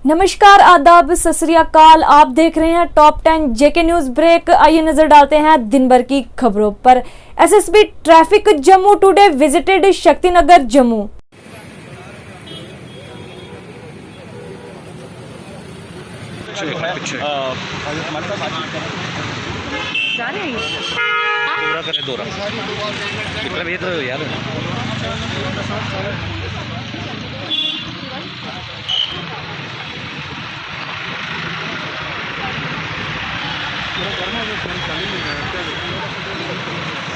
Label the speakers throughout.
Speaker 1: नमस्कार, आदाब, सत श्री अकाल। आप देख रहे हैं टॉप 10 जेके न्यूज ब्रेक। आइए नजर डालते हैं दिन भर की खबरों पर। SSB traffic Jammu today visited Shaktinagar Jammu.
Speaker 2: पूरा करे दौरा मतलब ये तो यार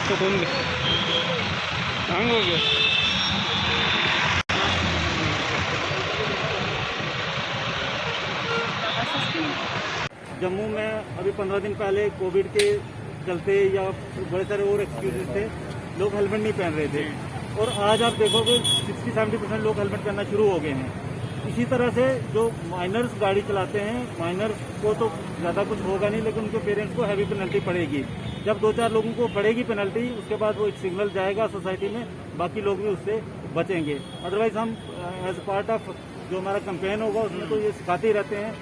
Speaker 2: तो कौन हो गया।
Speaker 3: जम्मू में अभी 15 दिन पहले कोविड के चलते या बड़े सारे और एक्सक्यूजेस थे, लोग हेलमेट नहीं पहन रहे थे और आज आप देखोगे 60-70% लोग हेलमेट पहनना शुरू हो गए हैं। इसी तरह से जो माइनर्स गाड़ी चलाते हैं, माइनर्स को तो ज़्यादा कुछ होगा नहीं, लेकिन उनके पेरेंट्स को हैवी पेनल्टी पड़ेगी। जब 2-4 लोगों को पड़ेगी पेनल्टी, उसके बाद वो एक सिग्नल जाएगा सोसाइटी में, बाकी लोग भी उससे बचेंगे। अदरवाइज हम एज पार्ट ऑफ जो हमारा कैंपेन होगा उसमें तो ये सिखाते ही रहते हैं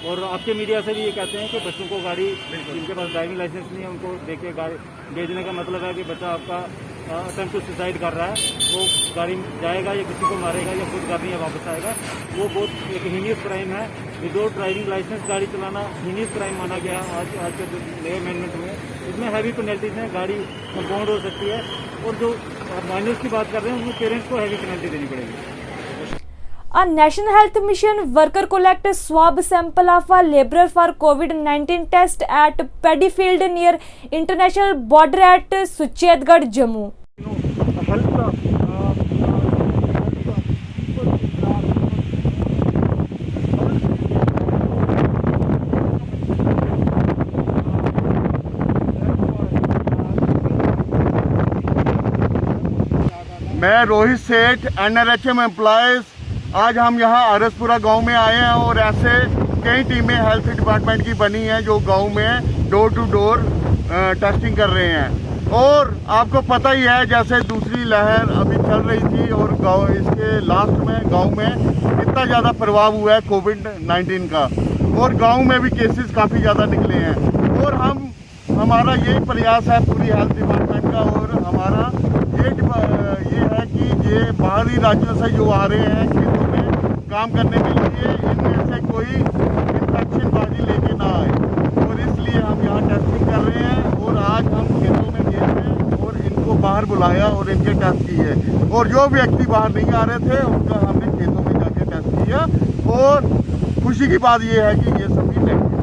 Speaker 3: और आपके मीडिया से भी ये कहते हैं कि बच्चों को गाड़ी, जिनके पास ड्राइविंग लाइसेंस नहीं है, उनको देके गाड़ी भेजने का मतलब है कि बच्चा आपका अटेम्प्ट टू सुसाइड कर रहा है, वो गाड़ी जाएगा या किसी को मारेगा या खुद गाड़ी या वापस आएगा। वो बहुत एक हीनियस क्राइम है। विदाउट ड्राइविंग लाइसेंस गाड़ी चलाना हीनियस क्राइम माना गया आज के नए अमेंडमेंट में। इसमें हैवी पेनल्टीज हैं, गाड़ी कंपाउंड हो सकती है और जो माइनर्स की बात कर रहे हैं उनके पेरेंट्स को हैवी पेनल्टी देनी पड़ेगी।
Speaker 1: A National Health Mission worker collect swab sample of a laborer for COVID-19 test at Paddyfield near international border at Suchetgarh, Jammu.
Speaker 4: मैं रोहित सेठ, NRHM एम्प्लॉयज। आज हम यहाँ आरसपुरा गांव में आए हैं और ऐसे कई टीमें हेल्थ डिपार्टमेंट की बनी हैं जो गांव में डोर टू डोर टेस्टिंग कर रहे हैं। और आपको पता ही है जैसे दूसरी लहर अभी चल रही थी और गांव इसके लास्ट में गांव में इतना ज़्यादा प्रभाव हुआ है कोविड-19 का और गांव में भी केसेस काफ़ी ज़्यादा निकले हैं। और हमारा यही प्रयास है पूरी हेल्थ डिपार्टमेंट का और हमारा ये है कि ये बाहरी राज्यों से जो आ रहे हैं खेतों में काम करने के लिए, इनमें से कोई इन्फेक्शन बाजी लेके ना आए और इसलिए हम यहाँ टेस्टिंग कर रहे हैं। और आज हम खेतों में गए थे और इनको बाहर बुलाया और इनके टेस्ट किए और जो व्यक्ति बाहर नहीं आ रहे थे उनका हमने खेतों में जाके टेस्ट किया और खुशी की बात ये है कि ये सभी negative.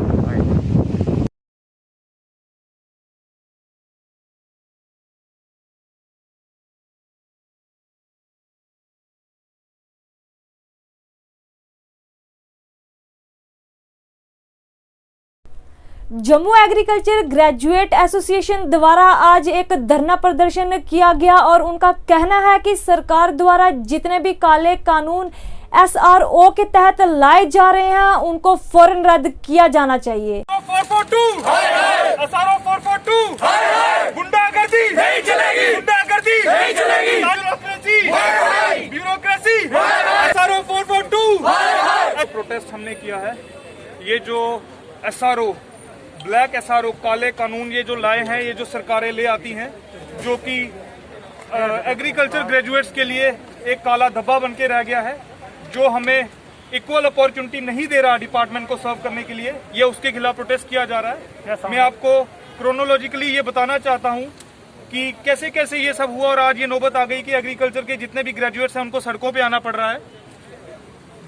Speaker 1: Jammu agriculture graduate association द्वारा आज एक धरना प्रदर्शन किया गया और उनका कहना है कि सरकार द्वारा जितने भी काले कानून SRO के तहत लाए जा रहे हैं उनको फौरन रद्द किया जाना चाहिए।
Speaker 5: 442 SRO 442 गुंडागर्दी नहीं चलेगी, गुंडागर्दी नहीं चलेगी, ब्यूरोक्रेसी SRO 442। प्रोटेस्ट हमने किया है। ये जो SRO, ब्लैक SRO, काले कानून ये जो लाए हैं, ये जो सरकारें ले आती हैं, जो कि एग्रीकल्चर ग्रेजुएट्स के लिए एक काला धब्बा बन के रह गया है, जो हमें इक्वल अपॉर्चुनिटी नहीं दे रहा डिपार्टमेंट को सर्व करने के लिए, ये उसके खिलाफ प्रोटेस्ट किया जा रहा है। मैं आपको क्रोनोलॉजिकली ये बताना चाहता हूँ कि कैसे कैसे ये सब हुआ और आज ये नौबत आ गई कि एग्रीकल्चर के जितने भी ग्रेजुएट्स हैं उनको सड़कों पे आना पड़ रहा है।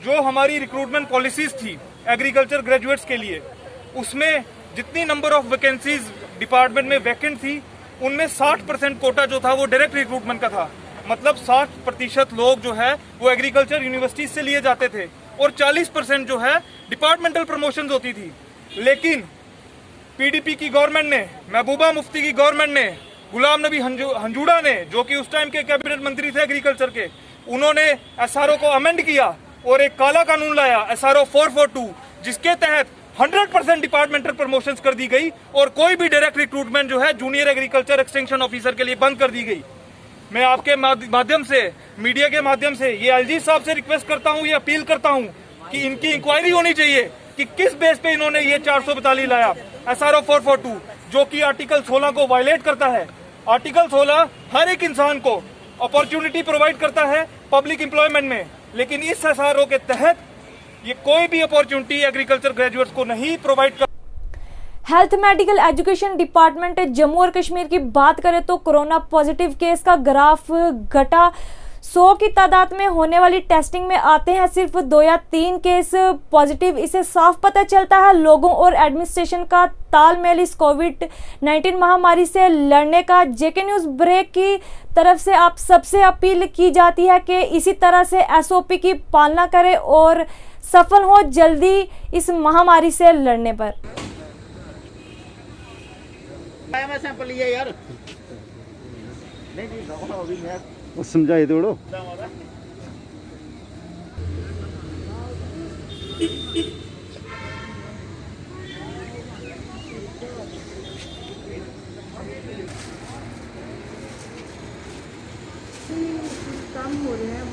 Speaker 5: जो हमारी रिक्रूटमेंट पॉलिसीज थी एग्रीकल्चर ग्रेजुएट्स के लिए, उसमें जितनी नंबर ऑफ वैकेंसीज डिपार्टमेंट में वैकेंट थी उनमें 60% कोटा जो था वो डायरेक्ट रिक्रूटमेंट का था। मतलब 60% लोग जो है वो एग्रीकल्चर यूनिवर्सिटीज से लिए जाते थे और 40% जो है डिपार्टमेंटल प्रमोशंस होती थी। लेकिन PDP की गवर्नमेंट ने, महबूबा मुफ्ती की गवर्नमेंट ने, गुलाम नबी हंजूड़ा ने, जो कि उस टाइम के कैबिनेट मंत्री थे एग्रीकल्चर के, उन्होंने SRO को अमेंड किया और एक काला कानून लाया SRO 442, जिसके तहत 100% डिपार्टमेंटल प्रमोशंस कर दी गई और कोई भी डायरेक्ट रिक्रूटमेंट जो है जूनियर एग्रीकल्चर एक्सटेंशन ऑफिसर के लिए बंद कर दी गई। मैं आपके माध्यम से, मीडिया के माध्यम से ये एलजी साहब से रिक्वेस्ट करता हूँ, ये अपील करता हूँ कि इनकी इंक्वायरी होनी चाहिए कि किस बेस पे इन्होंने ये 442 लाया, SRO 442, जो कि आर्टिकल 16 को वायलेट करता है। आर्टिकल 16 हर एक इंसान को अपॉर्चुनिटी प्रोवाइड करता है पब्लिक एम्प्लॉयमेंट में, लेकिन इस SRO के तहत ये कोई भी अपॉर्चुनिटी एग्रीकल्चर ग्रेजुएट्स को नहीं प्रोवाइड कर।
Speaker 1: Health medical education department Jammu और कश्मीर की बात करें तो कोरोना पॉजिटिव केस का ग्राफ घटा। 100 की तादाद में होने वाली टेस्टिंग में आते हैं सिर्फ 2 या 3 केस पॉजिटिव। इसे साफ पता चलता है लोगों और एडमिनिस्ट्रेशन का तालमेल इस कोविड-19 महामारी से लड़ने का। जेके न्यूज़ ब्रेक की तरफ से आप सबसे अपील की जाती है कि इसी तरह से SOP की पालना करें और सफल हो जल्दी इस महामारी से लड़ने पर।
Speaker 6: सैंपल लिया यार नहीं
Speaker 3: समझाई दौड़ो।
Speaker 7: कम हो रहे हैं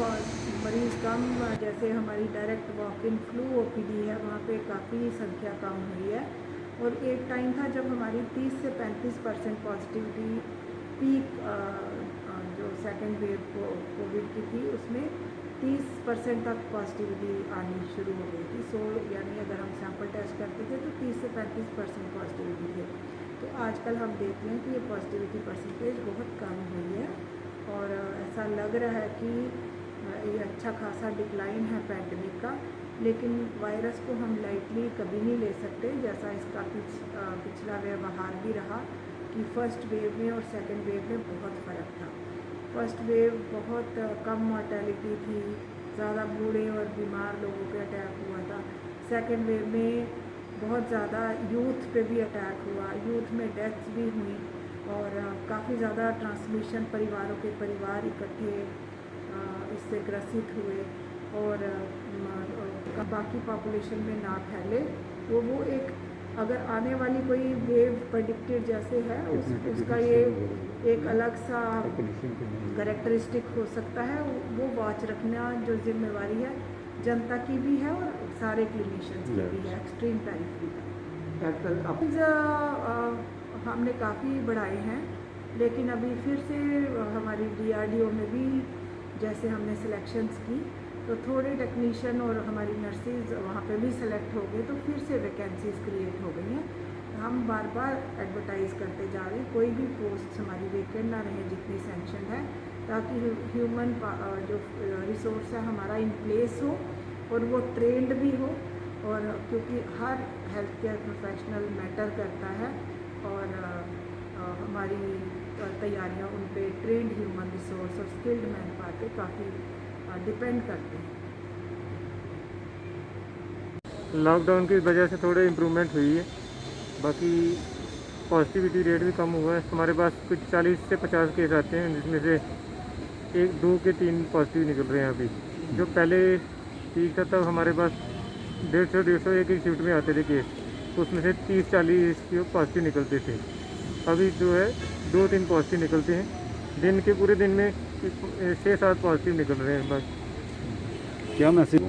Speaker 7: मरीज कम, जैसे हमारी direct walk in flu OPD है वहाँ पे काफ़ी संख्या कम हुई है। और एक टाइम था जब हमारी 30 से 35% पॉजिटिविटी पीक जो सेकेंड वेव कोविड की थी उसमें 30% तक पॉजिटिविटी आनी शुरू हो गई थी। 100 यानी अगर हम सैंपल टेस्ट करते थे तो 30 से 35% पॉजिटिविटी थे। तो आजकल हम देखते हैं कि ये पॉजिटिविटी परसेंटेज बहुत कम हुई है और ऐसा लग रहा है कि ये अच्छा खासा डिक्लाइन है पैंडमिक का। लेकिन वायरस को हम लाइटली कभी नहीं ले सकते, जैसा इसका पिछला व्यवहार भी रहा कि फर्स्ट वेव में और सेकंड वेव में बहुत फ़र्क था। फर्स्ट वेव बहुत कम मॉर्टेलिटी थी, ज़्यादा बूढ़े और बीमार लोगों पे अटैक हुआ था। सेकंड वेव में बहुत ज़्यादा यूथ पे भी अटैक हुआ, यूथ में डेथ्स भी हुई और काफ़ी ज़्यादा ट्रांसमिशन परिवारों के परिवार इकट्ठे इससे ग्रसित हुए और बाकी पॉपुलेशन में ना फैले। वो एक अगर आने वाली कोई वेव प्रेडिक्टेड जैसे है उसका ये एक अलग सा कैरेक्टरिस्टिक हो सकता है। वो वॉच रखना जो जिम्मेवारी है जनता की भी है और सारे क्लिनिशियंस की भी है, एक्सट्रीम पेरिफेरी का। हमने काफ़ी बढ़ाए हैं, लेकिन अभी फिर से हमारी DRDO में भी जैसे हमने सिलेक्शंस की तो थोड़े टेक्नीशियन और हमारी नर्सेज वहाँ पे भी सेलेक्ट हो गए, तो फिर से वैकेंसीज क्रिएट हो गई हैं। हम बार बार एडवर्टाइज़ करते जा रहे हैं, कोई भी पोस्ट हमारी वेकेंट ना रहे जितनी सैंक्शन है, ताकि ह्यूमन जो रिसोर्स है हमारा इन प्लेस हो और वो ट्रेंड भी हो। और क्योंकि हर हेल्थ केयर प्रोफेशनल मैटर करता है और हमारी तैयारियां उन पे ट्रेंड ह्यूमन रिसोर्स और स्किल्ड मैन पावर पे काफ़ी डिपेंड करते हैं।
Speaker 3: लॉकडाउन की वजह से थोड़े इम्प्रूवमेंट हुई है, बाकी पॉजिटिविटी रेट भी कम हुआ है। हमारे पास कुछ 40 से 50 केस आते हैं, जिसमें से 1, 2 के 3 पॉजिटिव निकल रहे हैं। अभी जो पहले ठीक था तब हमारे पास 150 एक शिफ्ट में आते थे केस, तो उसमें से 30-40 पॉजिटिव निकलते थे। अभी जो है 2-3 पॉजिटिव निकलते हैं। दिन के पूरे दिन में 6-7 पॉजिटिव निकल रहे हैं। बस
Speaker 6: क्या मैसेज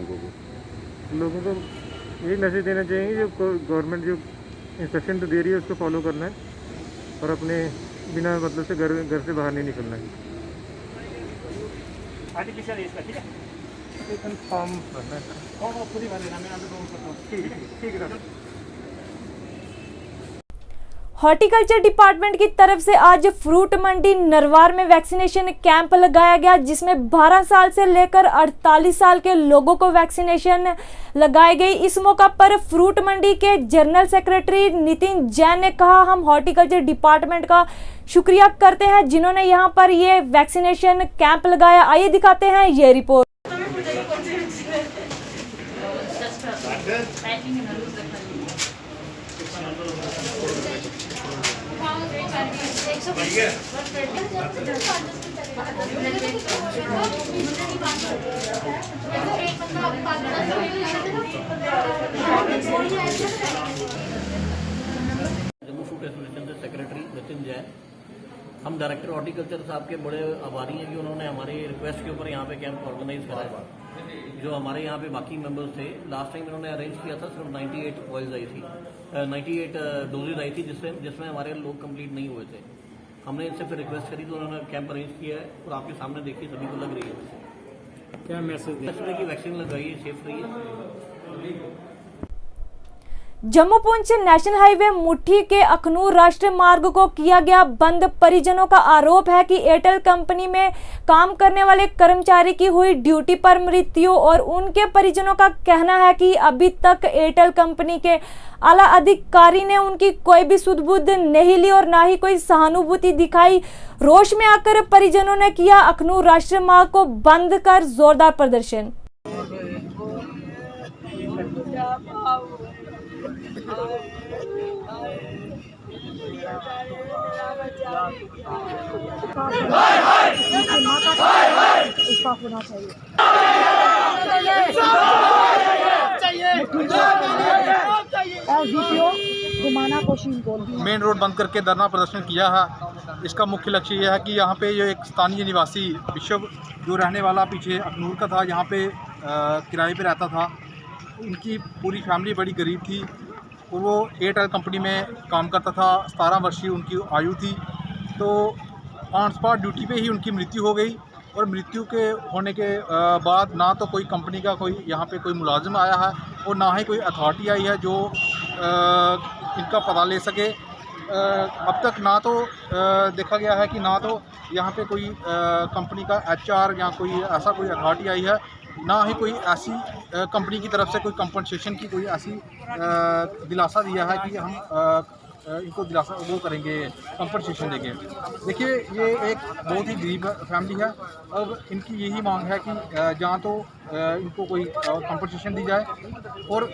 Speaker 3: लोगों को यही मैसेज देना चाहिए, जो गवर्नमेंट जो इंस्ट्रक्शन तो दे रही है उसको फॉलो करना है और अपने बिना मतलब से घर से बाहर नहीं निकलना है।
Speaker 5: आर्टिफिशियल एज का ठीक है,
Speaker 3: कंफर्म करना है।
Speaker 5: खुद ही भर लेना, मैं आपको फोन करता हूँ। ठीक है।
Speaker 1: हॉर्टिकल्चर डिपार्टमेंट की तरफ से आज फ्रूट मंडी नरवार में वैक्सीनेशन कैंप लगाया गया, जिसमें 12 साल से लेकर 48 साल के लोगों को वैक्सीनेशन लगाई गई। इस मौका पर फ्रूट मंडी के जनरल सेक्रेटरी नितिन जैन ने कहा, हम हॉर्टिकल्चर डिपार्टमेंट का शुक्रिया करते हैं जिन्होंने यहां पर ये वैक्सीनेशन कैंप लगाया। आइए दिखाते हैं ये रिपोर्ट।
Speaker 8: जम्मू फूड एसोसिएशन से सेक्रेटरी नितिन जैन। हम डायरेक्टर हॉर्टिकल्चर साहब के बड़े आभारी हैं कि उन्होंने हमारे रिक्वेस्ट के ऊपर यहाँ पे कैंप ऑर्गेनाइज करा। जो हमारे यहाँ पे बाकी मेंबर्स थे, लास्ट टाइम इन्होंने अरेंज किया था, सिर्फ 98 ऑयल्स आई थी, 98 डोजेज आई थी, जिसमें हमारे लोग कंप्लीट नहीं हुए थे। हमने इनसे फिर रिक्वेस्ट करी तो उन्होंने कैंप अरेंज किया है और आपके सामने देखिए सभी को लग रही है।
Speaker 3: क्या मैसेज
Speaker 8: की वैक्सीन लगाइए, सेफ रहिए।
Speaker 1: जम्मू पुंछ नेशनल हाईवे मुट्ठी के अखनूर राष्ट्रीय मार्ग को किया गया बंद। परिजनों का आरोप है कि एयरटेल कंपनी में काम करने वाले कर्मचारी की हुई ड्यूटी पर मृत्यु और उनके परिजनों का कहना है कि अभी तक एयरटेल कंपनी के आला अधिकारी ने उनकी कोई भी सुध-बुध नहीं ली और ना ही कोई सहानुभूति दिखाई। रोष में आकर परिजनों ने किया अखनूर राष्ट्रीय मार्ग को बंद कर जोरदार प्रदर्शन।
Speaker 9: मेन रोड बंद करके धरना प्रदर्शन किया है। इसका मुख्य लक्ष्य यह है कि यहाँ पे जो एक स्थानीय निवासी विश्व जो रहने वाला पीछे अखनूर का था, यहाँ पे किराए पे रहता था, उनकी पूरी फैमिली बड़ी गरीब थी और वो एयरटेल कंपनी में काम करता था। 17 वर्षीय उनकी आयु थी। तो ऑन स्पॉट ड्यूटी पे ही उनकी मृत्यु हो गई और मृत्यु के होने के बाद ना तो कोई कंपनी का कोई यहाँ पे कोई मुलाजिम आया है और ना ही कोई अथॉरिटी आई है जो इनका पता ले सके। अब तक ना तो देखा गया है कि ना तो यहाँ पे कोई कंपनी का HR या कोई ऐसा कोई अथॉरिटी आई है, ना ही कोई ऐसी कंपनी की तरफ से कोई कंपनसेशन की कोई ऐसी दिलासा दिया है कि हम इनको दिलासा वो करेंगे, कंपनसेशन देंगे। देखिए, ये एक बहुत ही गरीब फैमिली है। अब इनकी यही मांग है कि जहाँ तो इनको कोई कंपनसेशन दी जाए और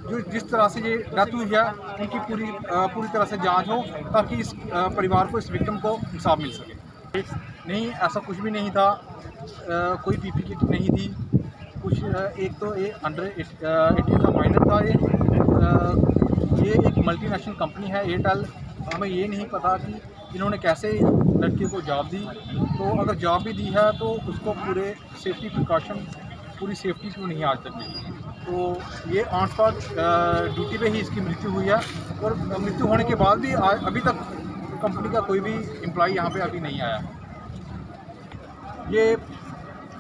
Speaker 9: जो जिस तरह से ये डेथ हुई है उनकी पूरी तरह से जांच हो ताकि इस परिवार को, इस विक्टिम को इंसाफ मिल सके। नहीं, ऐसा कुछ भी नहीं था, कोई PP किट नहीं थी, कुछ एक तो ये अंडर 18 का माइनर था। ये एक मल्टीनेशनल कंपनी है एयरटेल। हमें ये नहीं पता कि इन्होंने कैसे लड़के को जॉब दी, तो अगर जॉब भी दी है तो उसको पूरे सेफ्टी प्रिकॉशन, पूरी सेफ्टी क्यों नहीं आज तक मिली। तो ये ऑन स्पॉट ड्यूटी पे ही इसकी मृत्यु हुई है और मृत्यु होने के बाद भी अभी तक कंपनी का कोई भी एम्प्लॉय यहाँ पे अभी नहीं आया। ये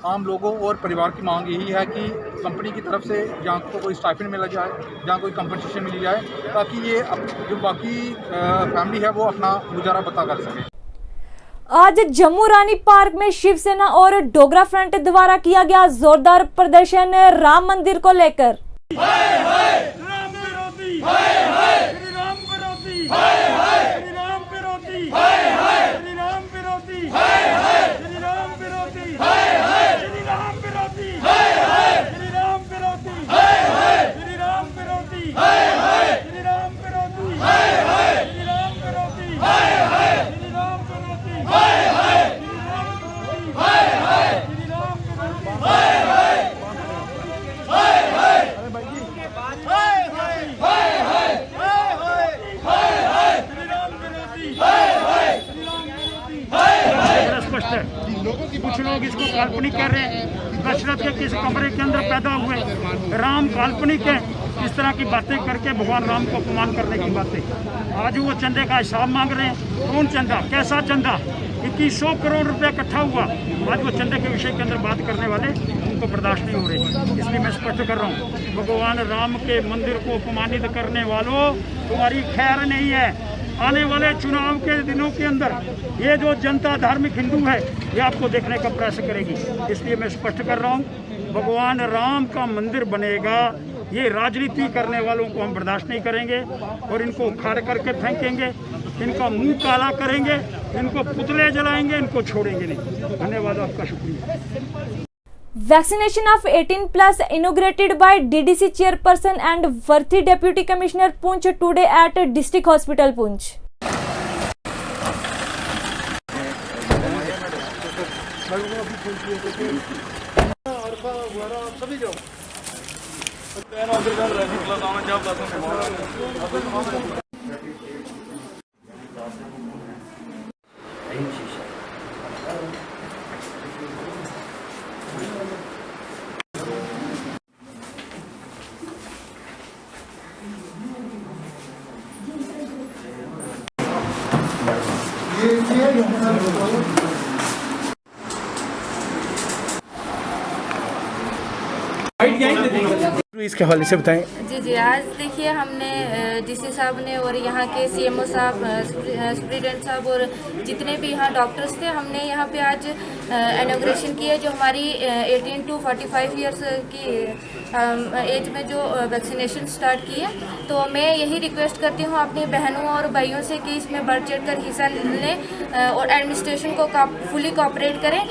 Speaker 9: आम लोगों और परिवार की मांग यही है कि कंपनी की तरफ से जहाँ को कोई स्टाइपेंड मिला जाए, जहाँ कोई कंपनसेशन मिली जाए, ताकि ये जो बाकी फैमिली है वो अपना गुजारा बता कर सके।
Speaker 1: आज जम्मू रानी पार्क में शिवसेना और डोगरा फ्रंट द्वारा किया गया जोरदार प्रदर्शन राम मंदिर को लेकर।
Speaker 10: कुछ लोग इसको काल्पनिक कह रहे हैं। दशरथ के किस कमरे के अंदर पैदा हुए, राम काल्पनिक है, इस तरह की बातें करके भगवान राम को अपमान करने की बातें। आज वो चंदे का हिसाब मांग रहे हैं। कौन चंदा, कैसा चंदा? 2100 करोड़ रुपया इकट्ठा हुआ। आज वो चंदे के विषय के अंदर बात करने वाले उनको बर्दाश्त नहीं हो रही। इसलिए मैं स्पष्ट कर रहा हूँ, भगवान राम के मंदिर को अपमानित करने वालों, तुम्हारी खैर नहीं है। आने वाले चुनाव के दिनों के अंदर ये जो जनता धार्मिक हिंदू है, ये आपको देखने का प्रयास करेगी। इसलिए मैं स्पष्ट कर रहा हूँ, भगवान राम का मंदिर बनेगा, ये राजनीति करने वालों को हम बर्दाश्त नहीं करेंगे और इनको उखाड़ करके फेंकेंगे, इनका मुंह काला करेंगे, इनको पुतले जलाएंगे, इनको छोड़ेंगे नहीं। धन्यवाद, आपका शुक्रिया।
Speaker 1: Vaccination of 18+ inaugurated by DDC chairperson and Worthy Deputy Commissioner Poonch today at District Hospital Poonch.
Speaker 6: इसके हवाले से बताएं।
Speaker 11: जी जी, आज देखिए हमने डीसी साहब ने और यहाँ के सीएमओ साहब, सुप्रिटेंडेंट साहब और जितने भी यहाँ डॉक्टर्स थे, हमने यहाँ पे आज इनॉग्रेशन की है जो हमारी 18 to 45 ईयर्स की एज में जो वैक्सीनेशन स्टार्ट की है। तो मैं यही रिक्वेस्ट करती हूँ अपनी बहनों और भाइयों से कि इसमें बढ़ चढ़ कर हिस्सा लें और एडमिनिस्ट्रेशन को फुली कोऑपरेट करें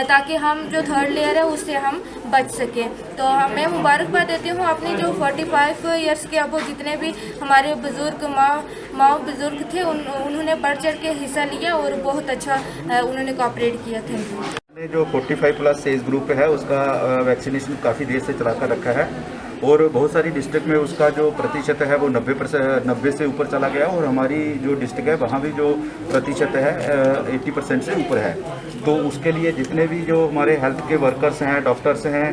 Speaker 11: ताकि हम जो थर्ड लेयर है उससे हम बच सकें। तो मैं मुबारकबाद देती हूँ अपने जो 45 ईयर्स के अब जितने भी हमारे बुज़ुर्ग माँ बुज़ुर्ग थे उन्होंने बढ़ चढ़ के हिस्सा लिया और बहुत अच्छा उन्होंने कोऑपरेट किया। Thank you.
Speaker 12: जो 45 प्लस एज ग्रुप है उसका वैक्सीनेशन काफ़ी देर से चला कर रखा है और बहुत सारी डिस्ट्रिक्ट में उसका जो प्रतिशत है वो 90 से ऊपर चला गया और हमारी जो डिस्ट्रिक्ट है वहाँ भी जो प्रतिशत है 80% से ऊपर है। तो उसके लिए जितने भी जो हमारे हेल्थ के वर्कर्स हैं, डॉक्टर्स हैं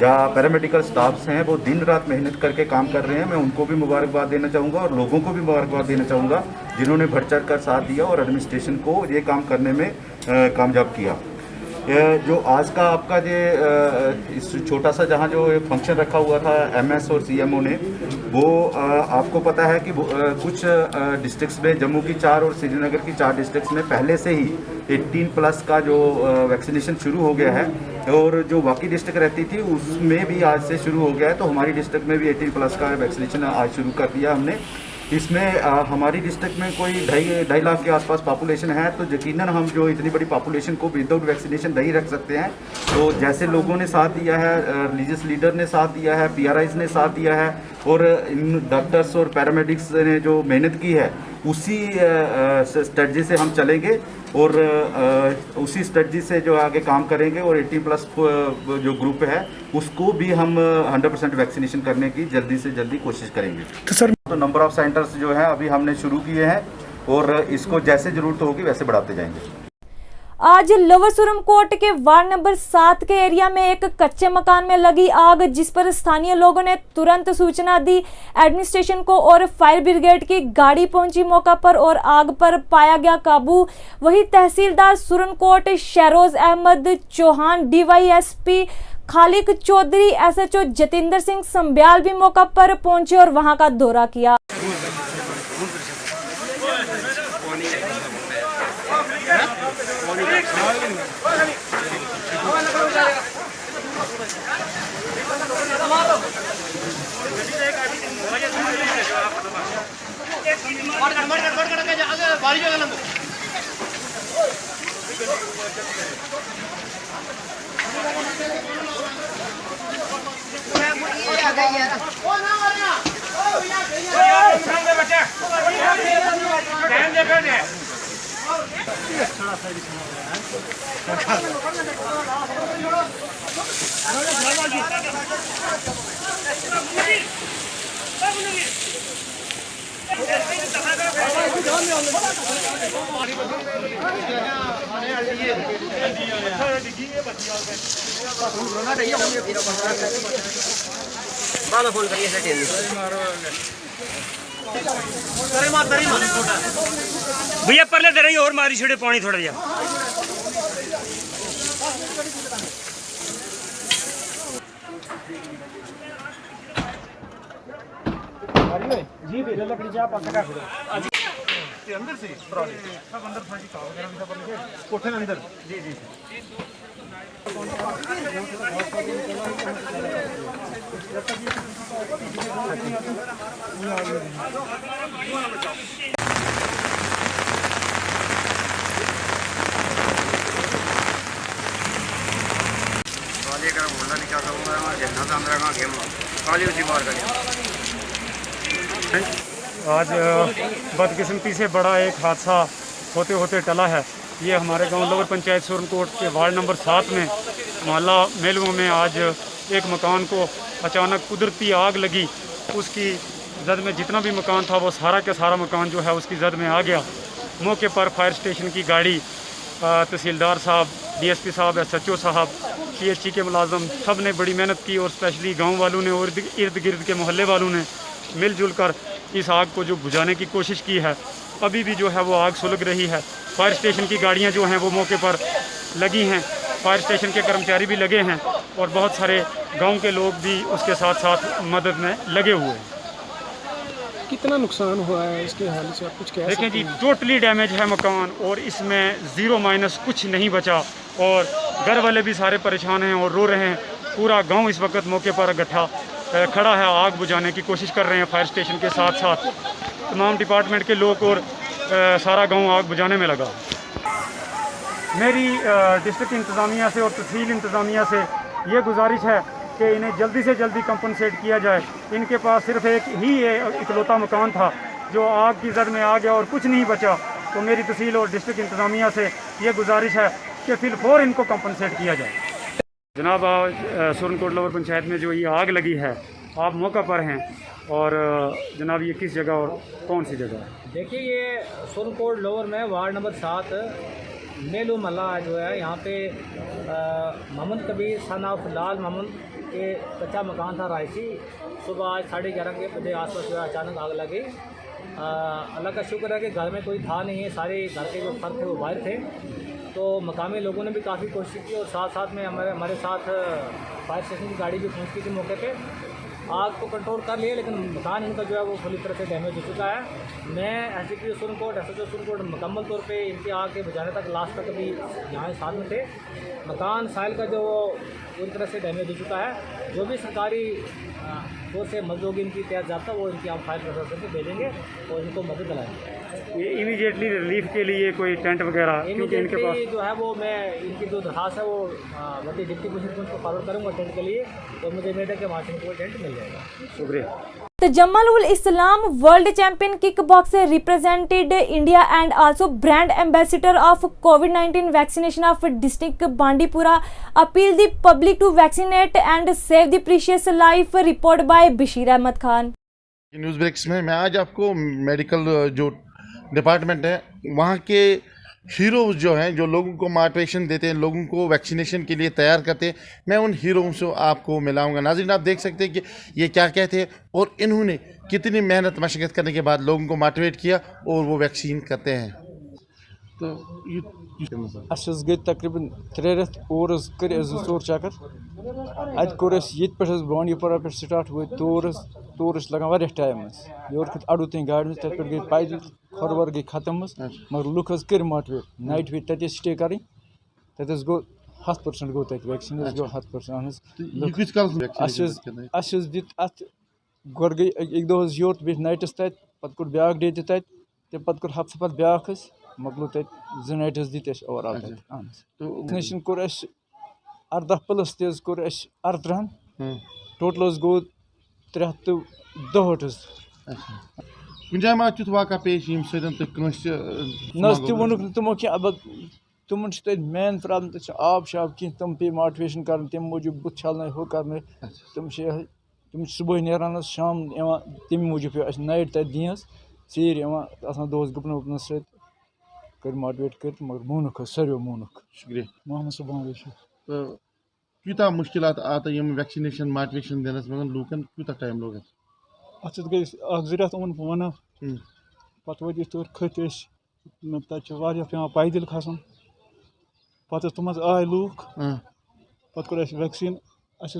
Speaker 12: या पैरामेडिकल स्टाफ्स हैं, वो दिन रात मेहनत करके काम कर रहे हैं। मैं उनको भी मुबारकबाद देना चाहूँगा और लोगों को भी मुबारकबाद देना चाहूँगा जिन्होंने बढ़ चढ़ कर साथ दिया और एडमिनिस्ट्रेशन को ये काम करने में कामयाब किया। जो आज का आपका इस छोटा सा जहाँ जो फंक्शन रखा हुआ था एमएस और सीएमओ ने, वो आपको पता है कि कुछ डिस्ट्रिक्ट्स में, जम्मू की 4 और श्रीनगर की 4 डिस्ट्रिक्ट्स में पहले से ही 18 प्लस का जो वैक्सीनेशन शुरू हो गया है और जो बाकी डिस्ट्रिक्ट रहती थी उसमें भी आज से शुरू हो गया है। तो हमारी डिस्ट्रिक्ट में भी 18 प्लस का वैक्सीनेशन आज शुरू कर दिया हमने। इसमें हमारी डिस्ट्रिक्ट में कोई 2.5 लाख के आसपास पॉपुलेशन है, तो यकीनन हम जो इतनी बड़ी पॉपुलेशन को विदाउट वैक्सीनेशन नहीं रख सकते हैं। तो जैसे लोगों ने साथ दिया है, रिलीजियस लीडर ने साथ दिया है, PRIs ने साथ दिया है और इन डॉक्टर्स और पैरामेडिक्स ने जो मेहनत की है उसी स्ट्रेटजी से हम चलेंगे और उसी स्ट्रेटजी से जो आगे काम करेंगे और 18 प्लस जो ग्रुप है उसको भी हम 100% वैक्सीनेशन करने की जल्दी से जल्दी कोशिश करेंगे।
Speaker 6: तो सर
Speaker 12: नंबर ऑफ सेंटर्स जो है अभी हमने शुरू किए हैं और इसको जैसे ज़रूरत होगी वैसे बढ़ाते जाएंगे।
Speaker 1: आज लोअर सुरनकोट के वार्ड नंबर 7 के एरिया में एक कच्चे मकान में लगी आग, जिस पर स्थानीय लोगों ने तुरंत सूचना दी एडमिनिस्ट्रेशन को और फायर ब्रिगेड की गाड़ी पहुंची मौका पर और आग पर पाया गया काबू। वहीं तहसीलदार सुरनकोट शहरोज अहमद चौहान, DYSP खालिक चौधरी, SHO जतिंदर सिंह संब्याल भी मौका पर पहुंचे और वहां का दौरा किया।
Speaker 10: भैया पहले दे रही और मारी छोड़े पानी थोड़ा जा। जी भी लकड़ी जा पकड़ा अंदर से सब अंदर था जी, काव वगैरह भी सब अंदर कोठे में अंदर। जी जी
Speaker 2: बोलना नहीं चाहता हूँ मैं, जन्ना था अंदर का गेम काली उसी मार कर।
Speaker 10: आज बदकिस्मती से बड़ा एक हादसा होते होते टला है। ये हमारे गांव लोअर पंचायत सुरनकोट के वार्ड नंबर 7 में मोहल्ला मेलवों में आज एक मकान को अचानक कुदरती आग लगी। उसकी जद में जितना भी मकान था वो सारा का सारा मकान जो है उसकी जद में आ गया। मौके पर फायर स्टेशन की गाड़ी, तहसीलदार साहब, DSP साहब, SHO साहब, CHE के मुलाजम सब ने बड़ी मेहनत की और स्पेशली गाँव वालों ने और इर्द गिर्द के मोहल्ले वालों ने मिलजुल कर इस आग को जो बुझाने की कोशिश की है। अभी भी जो है वो आग सुलग रही है। फायर स्टेशन की गाड़ियां जो हैं वो मौके पर लगी हैं, फायर स्टेशन के कर्मचारी भी लगे हैं और बहुत सारे गांव के लोग भी उसके साथ साथ मदद में लगे हुए हैं।
Speaker 6: कितना नुकसान हुआ है इसके हाल से आप कुछ कह
Speaker 10: देखें
Speaker 6: सकते
Speaker 10: जी,
Speaker 6: हैं?
Speaker 10: टोटली डैमेज है मकान और इसमें ज़ीरो माइनस कुछ नहीं बचा और घर वाले भी सारे परेशान हैं और रो रहे हैं। पूरा गांव इस वक्त मौके पर इकट्ठा खड़ा है, आग बुझाने की कोशिश कर रहे हैं। फायर स्टेशन के साथ साथ तमाम डिपार्टमेंट के लोग और सारा गांव आग बुझाने में लगा। मेरी डिस्ट्रिक्ट इंतज़ामिया से और तहसील इंतज़ामिया से ये गुजारिश है कि इन्हें जल्दी से जल्दी कंपनसेट किया जाए। इनके पास सिर्फ एक ही इकलौता मकान था जो आग की जद में आ गया और कुछ नहीं बचा। तो मेरी तहसील और डिस्ट्रिक्ट इंतज़ामिया से ये गुजारिश है कि फिलफौर इनको कंपनसेट किया जाए। जनाब, सुरनकोट लोअर पंचायत में जो ये आग लगी है, आप मौका पर हैं और जनाब ये किस जगह और कौन सी जगह है?
Speaker 13: देखिए, ये सुरनकोट लोअर में वार्ड नंबर 7 मेलू मल्ला जो है, यहाँ पे मोहम्मद कबीर सन ऑफ लाल मोहम्मद के कच्चा मकान था रायसी। सुबह आज 11:30 के बजे आसपास जो है अचानक आग लगी। अल्लाह का शुक्र है कि घर में कोई था नहीं है, सारे घर के जो फर्द थे वो बाहर थे। तो मकामी लोगों ने भी काफ़ी कोशिश की और साथ साथ में हमारे साथ फायर स्टेशन की गाड़ी भी पहुँच गई थी मौके पे। आग को कंट्रोल कर लिया, लेकिन मकान इनका जो है वो पूरी तरह से डैमेज हो चुका है। मैं SDPO सुरनकोट, SHO सुरनकोट मुकम्मल तौर पे इनके आग के बुझाने तक लास्ट तक अभी यहाँ साथ में थे। मकान साइल का जो पूरी तरह से डैमेज हो चुका है। जो भी सरकारी सोर्स से मदद होगी इनकी तहत जाता वो इनकी हम फायर प्रशासन को भेजेंगे और इनको मदद दिलाएंगे।
Speaker 10: ये इमीडिएटली रिलीफ के लिए कोई टेंट वगैरह, क्योंकि इनके पास
Speaker 13: जो है वो मैं इनकी जो दरखास्त है वो बल्कि डिप्टी कमिश्नर को फॉरवर्ड करूँगा टेंट के लिए, तो मुझे उम्मीद है कि वहाँ से कोई टेंट मिल जाएगा।
Speaker 10: शुक्रिया।
Speaker 1: Tajamul ul Islam world champion kick boxer represented India and also brand ambassador of कोविड-19 vaccination of district Bandipora appeal the public to vaccinate and save the precious life. Report by Bashir Ahmed Khan.
Speaker 4: News breaks में मैं आज आपको मेडिकल जो डिपार्टमेंट है वहाँ के हीरोज़ जो हैं, जो लोगों को मोटिवेशन देते हैं, लोगों को वैक्सीनेशन के लिए तैयार करते हैं, मैं उन हीरोज़ से आपको मिलाऊंगा। नाज़रीन, आप देख सकते हैं कि ये क्या कहते हैं और इन्होंने कितनी मेहनत मशक्क़त करने के बाद लोगों को मोटिवेट किया और वो वैक्सीन करते हैं। तो
Speaker 6: गई तकरीबन 3 रेत और कर 2 चक्कर अत कोर ये पे बांडीपुरा पे स्टार्ट हुए तोर लगान वारिया टाइम योर खत अड़ू तन गाड़ी तथ पे गई पैदल खरवर गई खत्म मगर लुक कर मोटिवेट नाइट वे तत स्टे कर तथ गो 100% गो तक वैक्सीन गो 100% दित अत गोर गई एक दो योर बे नाइटस तत पत कोर ब्या डे तत ते पत कोर हफ्ते पत ब्या मकलो तत 2 नाइटस दित ओवरऑल वैक्सीनेशन कोर 18+ तज कोर 18 टोटल गो 362
Speaker 4: कुछ जाए मा तुथ वाक़ा पेश यम
Speaker 6: तुम तमो क्या अब तुम मेन प्रॉब्लम तो आब शाब कह तुम पे मोटिवेशन कर तम मूजूब बुत छालना हो कर तुम सुबह नीरान शाम तम मूजूब नाइट तक दी सीर दोस्त गुपन वुपन सत कर मोटिवेट कर मगर मोनुक सरो मोनुक।
Speaker 4: शुक्रिया।
Speaker 6: मोहम्मद सुबहान
Speaker 4: कूता मुश्किलात आता यम वैक्सीनेशन मोटिवेशन देनस में लूकन कूता टाइम लोग
Speaker 6: अत गई 2 रेत वन वन पे वो तौर खत पे पैदल खसन पे तुम आए लूक पे कोर वैक्सीन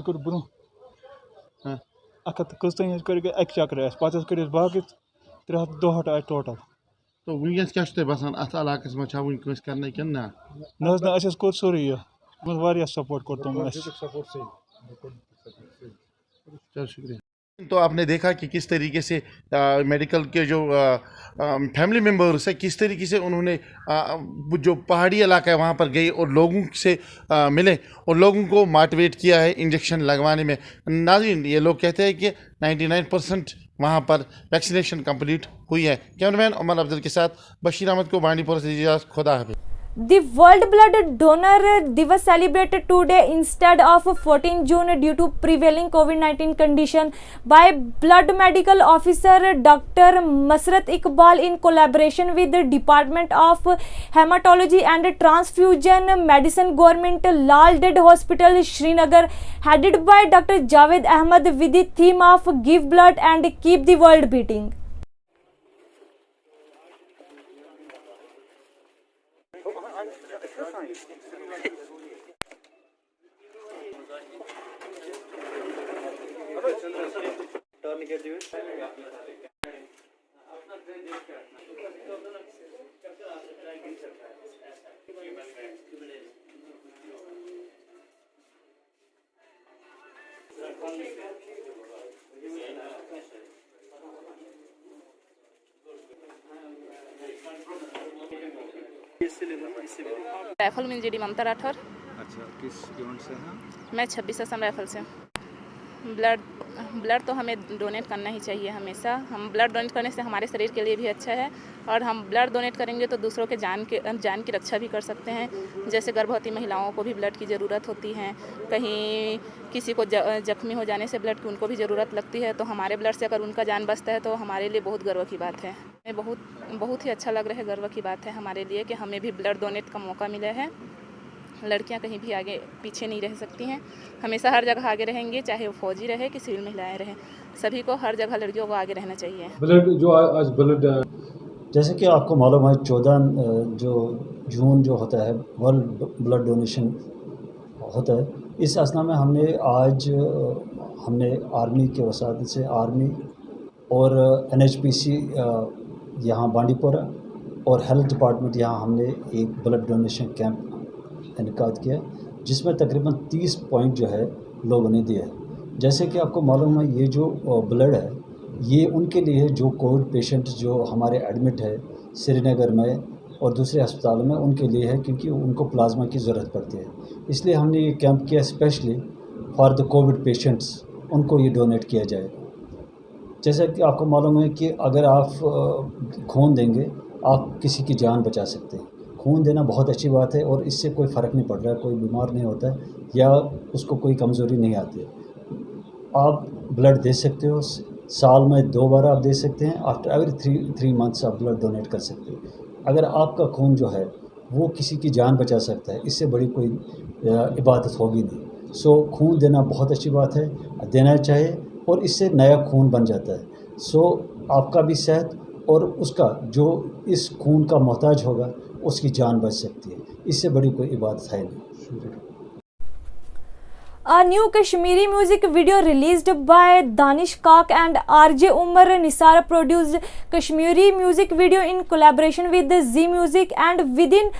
Speaker 6: कोर ब्रो 100 कर गए 1 चक्कर पे कर बाकी 362 आए टोटल।
Speaker 4: तो वनस क्या बसान अत इलाकस में करना कि ना
Speaker 6: कोर सोरे यह सपोर्ट कर तुम।
Speaker 4: शुक्रिया। तो आपने देखा कि किस तरीके से मेडिकल के जो फैमिली मेम्बर्स है किस तरीके से उन्होंने जो पहाड़ी इलाका है वहाँ पर गए और लोगों से मिले और लोगों को मोटिवेट किया है इंजेक्शन लगवाने में। नाज़रीन, ये लोग कहते हैं कि 99% वहाँ पर वैक्सीनेशन कंप्लीट हुई है। कैमरामैन उमर अफजल के साथ बशीर अहमद को बांडीपुरा से इजाज़त। खुदा हाफिज़।
Speaker 1: The World Blood Donor Divas celebrated today instead of 14 June due to prevailing COVID-19 condition by Blood Medical Officer Dr. Masrat Iqbal in collaboration with the Department of Hematology and Transfusion Medicine Government Lal Ded Hospital Srinagar headed by Dr. Javed Ahmed with the theme of Give Blood and Keep the World Beating.
Speaker 14: Rifle में GD ममता राठौर।
Speaker 15: अच्छा, किस unit से हैं?
Speaker 14: मैं 26 Assam rifle से। Blood तो हमें donate करना ही चाहिए हमेशा। हम ब्लड डोनेट करने से हमारे शरीर के लिए भी अच्छा है, और हम ब्लड डोनेट करेंगे तो दूसरों के जान की रक्षा भी कर सकते हैं। जैसे गर्भवती महिलाओं को भी ब्लड की ज़रूरत होती है, कहीं किसी को जख्मी हो जाने से ब्लड की उनको भी ज़रूरत लगती है, तो हमारे ब्लड से अगर उनका जान बचता है तो हमारे लिए बहुत गर्व की बात है। बहुत ही अच्छा लग रहा है, गर्व की बात है हमारे लिए कि हमें भी ब्लड डोनेट का मौका मिला है। लड़कियां कहीं भी आगे पीछे नहीं रह सकती हैं, हमेशा हर जगह आगे रहेंगी, चाहे वो फौजी रहे कि सिविल महिलाएं रहें, सभी को हर जगह लड़कियों को आगे रहना चाहिए।
Speaker 16: ब्लड जो आज ब्लड, जैसे कि आपको मालूम है 14 जून जो होता है वर्ल्ड ब्लड डोनेशन होता है। इस असना में हमने आर्मी के वसात से आर्मी और NHPC यहाँ बांडीपुरा और हेल्थ डिपार्टमेंट यहाँ हमने एक ब्लड डोनेशन कैंप इनकाद किया, जिसमें तकरीबन 30 पॉइंट जो है लोगों ने दिया है। जैसे कि आपको मालूम है ये जो ब्लड है ये उनके लिए है जो कोविड पेशेंट जो हमारे एडमिट है श्रीनगर में और दूसरे अस्पतालों में, उनके लिए है, क्योंकि उनको प्लाज्मा की ज़रूरत पड़ती है। इसलिए हमने ये कैंप किया specially for the Covid patients, उनको ये डोनेट किया जाए। जैसा कि आपको मालूम है कि अगर आप खून देंगे आप किसी की जान बचा सकते हैं। खून देना बहुत अच्छी बात है और इससे कोई फ़र्क नहीं पड़ रहा है, कोई बीमार नहीं होता है या उसको कोई कमज़ोरी नहीं आती है। आप ब्लड दे सकते हो, साल में 2 बार आप दे सकते हैं। आफ्टर एवरी 3 मंथ्स आप ब्लड डोनेट कर सकते हो। अगर आपका खून जो है वो किसी की जान बचा सकता है, इससे बड़ी कोई इबादत होगी नहीं। सो खून देना बहुत अच्छी बात है, देना चाहिए, और इससे नया खून बन जाता है। सो आपका भी सेहत और उसका जो इस खून का मोहताज होगा उसकी जान बच सकती है, इससे बड़ी कोई इबादत है नहीं।
Speaker 1: A new Kashmiri music video released by Danish Kak and RJ Umar Nisar produced Kashmiri music video in collaboration with Z Music, and within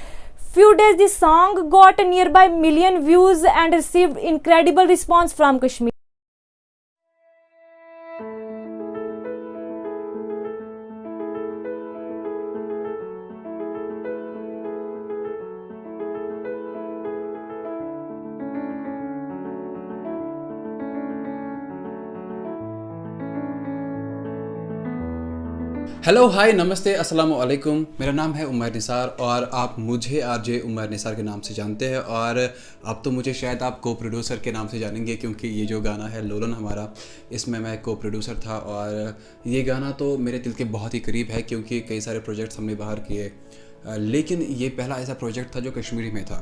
Speaker 1: few days the song got nearby million views and received incredible response from Kashmir.
Speaker 17: Hello, hi, नमस्ते, अस्सलाम वालेकुम। मेरा नाम है उमर निसार और आप मुझे RJ Umar Nisar के नाम से जानते हैं, और अब तो मुझे शायद आप को प्रोड्यूसर के नाम से जानेंगे, क्योंकि ये जो गाना है लोलन हमारा, इसमें मैं को प्रोड्यूसर था। और ये गाना तो मेरे दिल के बहुत ही करीब है, क्योंकि कई सारे प्रोजेक्ट्स हमने बाहर किए, लेकिन ये पहला ऐसा प्रोजेक्ट था जो कश्मीरी में था।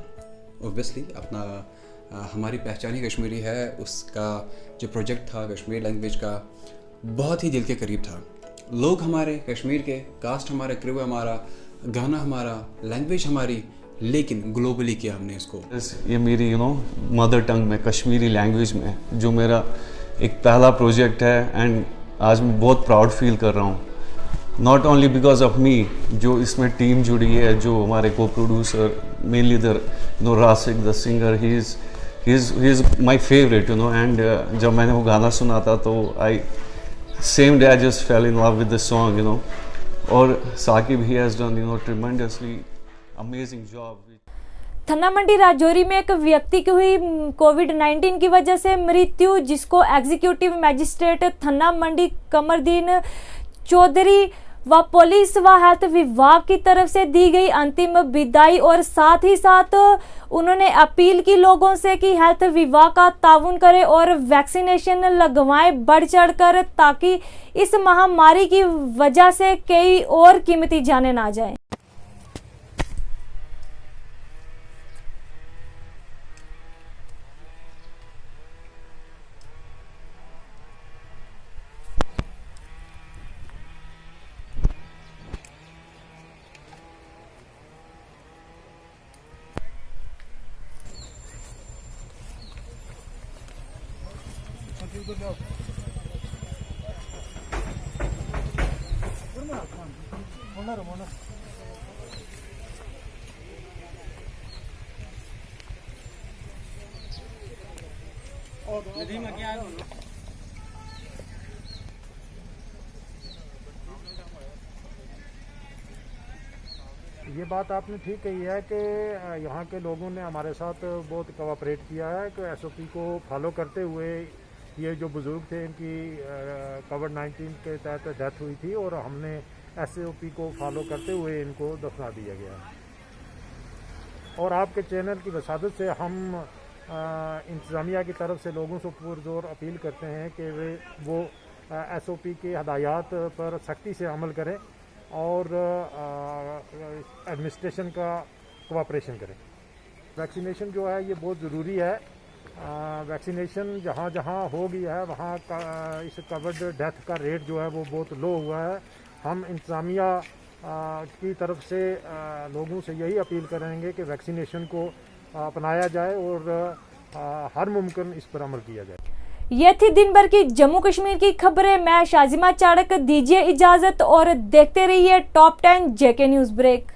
Speaker 17: ओब्वियसली अपना हमारी पहचान ही कश्मीरी है, उसका जो प्रोजेक्ट था कश्मीरी लैंग्वेज का बहुत ही दिल के करीब था। लोग हमारे कश्मीर के, कास्ट हमारा, क्रू हमारा, गाना हमारा, लैंग्वेज हमारी, लेकिन ग्लोबली किया हमने इसको।
Speaker 18: ये मेरी मदर टंग में, कश्मीरी लैंग्वेज में, जो मेरा एक पहला प्रोजेक्ट है, एंड आज मैं बहुत प्राउड फील कर रहा हूँ। Not only because of me, जो इसमें टीम जुड़ी है, जो हमारे को प्रोड्यूसर मेनली इधर Rasik the singer, he is my favourite and जब मैंने वो गाना सुना था तो same day I just fell in love with the song, और Saqib he has done tremendously amazing job.
Speaker 1: थन्ना मंडी राजौरी में एक व्यक्ति की हुई कोविड-19 की वजह से मृत्यु, जिसको एग्जीक्यूटिव मैजिस्ट्रेट थन्ना मंडी कमरदीन चौधरी व पुलिस व हेल्थ विभाग की तरफ से दी गई अंतिम विदाई, और साथ ही साथ उन्होंने अपील की लोगों से कि हेल्थ विभाग का ताउन करें और वैक्सीनेशन लगवाएं बढ़ चढ़कर, ताकि इस महामारी की वजह से कई और कीमती जानें ना जाएं।
Speaker 10: ये बात आपने ठीक कही है कि यहाँ के लोगों ने हमारे साथ बहुत कोऑपरेट किया है कि एसओपी को फॉलो करते हुए ये जो बुज़ुर्ग थे इनकी कोविड-19 के तहत डेथ हुई थी और हमने एसओपी को फॉलो करते हुए इनको दफना दिया गया है। और आपके चैनल की वसादत से हम इंतज़ामिया की तरफ से लोगों से पुरजोर अपील करते हैं कि वो एसओपी के हदायत पर सख्ती से अमल करें और एडमिनिस्ट्रेशन का कोऑपरेशन करें। वैक्सीनेशन जो है ये बहुत ज़रूरी है। वैक्सीनेशन जहाँ जहाँ हो गया है वहाँ का इस कोविड डेथ का रेट जो है वो बहुत लो हुआ है। हम इंतज़ामिया की तरफ से लोगों से यही अपील करेंगे कि वैक्सीनेशन को अपनाया जाए और हर मुमकिन इस पर अमल किया जाए।
Speaker 1: ये थी दिन भर की जम्मू कश्मीर की खबरें। मैं शाजिमा चाड़क, दीजिए इजाजत और देखते रहिए टॉप 10 जेके न्यूज़ ब्रेक।